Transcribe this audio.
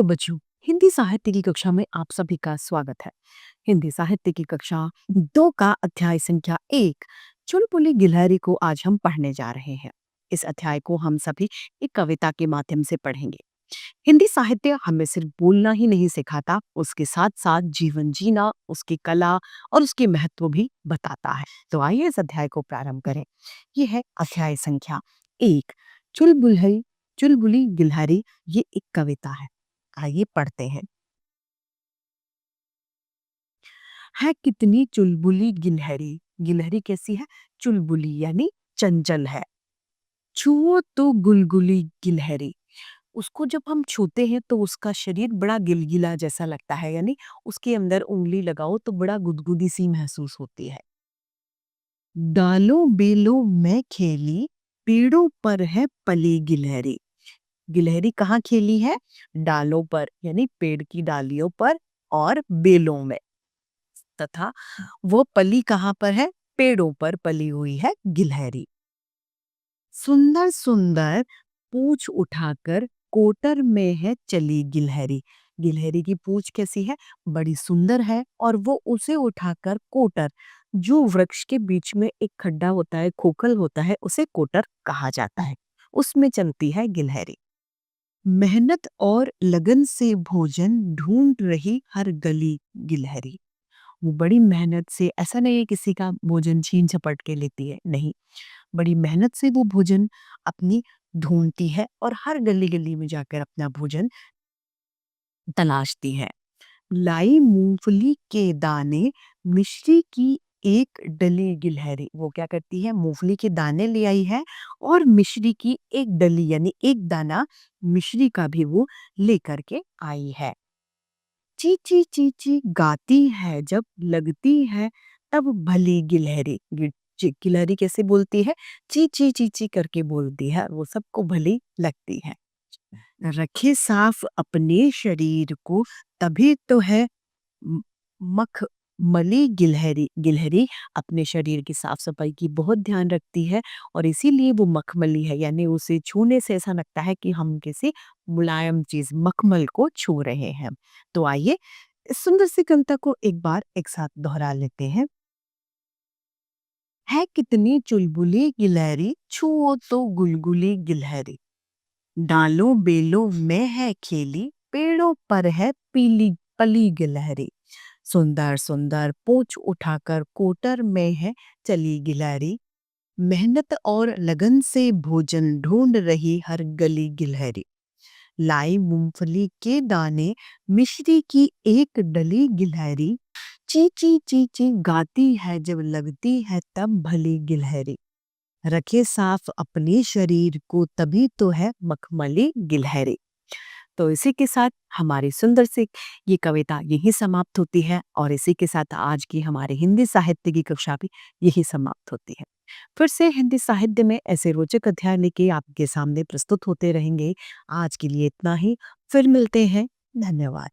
Hello बच्चों। हिंदी साहित्य की कक्षा में आप सभी का स्वागत है। हिंदी साहित्य की कक्षा 2 का अध्याय संख्या 1 चुलबुली गिलहरी को आज हम पढ़ने जा रहे हैं। इस अध्याय को हम सभी एक कविता के माध्यम से पढ़ेंगे। हिंदी साहित्य हमें सिर्फ बोलना ही नहीं सिखाता, उसके साथ साथ जीवन जीना, उसकी कला और उसके महत्व भी बताता है। तो आइए इस अध्याय को प्रारंभ करें। ये है अध्याय संख्या 1 चुलबुलहरी चुलबुली गिलहरी। ये एक कविता है। आइए पढ़ते हैं। है कितनी चुलबुली गिलहरी। गिलहरी कैसी है? चुलबुली यानी चंचल है। छुओ तो गुलगुली गिलहरी। उसको जब हम छूते हैं तो उसका शरीर बड़ा गिलगिला जैसा लगता है, यानी उसके अंदर उंगली लगाओ तो बड़ा गुदगुदी सी महसूस होती है। डालों बेलों में खेली, पेड़ों पर है पली गिलहरी। गिलहरी कहाँ खेली है? डालों पर यानी पेड़ की डालियों पर और बेलों में। तथा वो पली कहाँ पर है? पेड़ों पर पली हुई है गिलहरी। सुंदर सुंदर पूंछ उठाकर कोटर में है चली गिलहरी। गिलहरी की पूंछ कैसी है? बड़ी सुंदर है और वो उसे उठाकर कोटर, जो वृक्ष के बीच में एक खड्डा होता है, खोखल होता है, उसे कोटर कहा जाता है, उसमें चलती है गिलहरी। मेहनत और लगन से भोजन ढूंढ रही हर गली गिलहरी। वो बड़ी मेहनत से, ऐसा नहीं है किसी का भोजन छीन झपट के लेती है, नहीं, बड़ी मेहनत से वो भोजन अपनी ढूंढती है और हर गली गली में जाकर अपना भोजन तलाशती है। लाई मूंगफली के दाने, मिश्री की एक डली गिलहरी। वो क्या करती है? मूंगफली के दाने ले आई है और मिश्री की एक डली यानी एक दाना मिश्री का भी वो लेकर के आई है। ची ची ची गाती है जब लगती है तब भली गिलहरी। गिलहरी कैसे बोलती है? ची ची करके बोलती है, वो सबको भली लगती है। रखे साफ अपने शरीर को तभी तो है म- मखमली गिलहरी। गिलहरी अपने शरीर की साफ सफाई की बहुत ध्यान रखती है और इसीलिए वो मखमली है, यानी उसे छूने से ऐसा लगता है कि हम किसी मुलायम चीज मखमल को छू रहे हैं। तो आइए इस सुंदर सी कविता को एक बार एक साथ दोहरा लेते हैं। है कितनी चुलबुली गिलहरी, छुओ तो गुलगुली गिलहरी। डालों बेलों में है खेली, पेड़ों पर है पीली पली गिलहरी। सुंदर सुंदर पूंछ उठाकर कोटर में है चली गिलहरी। मेहनत और लगन से भोजन ढूंढ रही हर गली गिलहरी। लाई मूंगफली के दाने, मिश्री की एक डली गिलहरी। ची ची गाती है जब लगती है तब भली गिलहरी। रखे साफ अपने शरीर को तभी तो है मखमली गिलहरी। तो इसी के साथ हमारी सुंदर सी ये कविता यही समाप्त होती है और इसी के साथ आज की हमारी हिंदी साहित्य की कक्षा भी यही समाप्त होती है। फिर से हिंदी साहित्य में ऐसे रोचक अध्याय लेके आपके सामने प्रस्तुत होते रहेंगे। आज के लिए इतना ही। फिर मिलते हैं। धन्यवाद।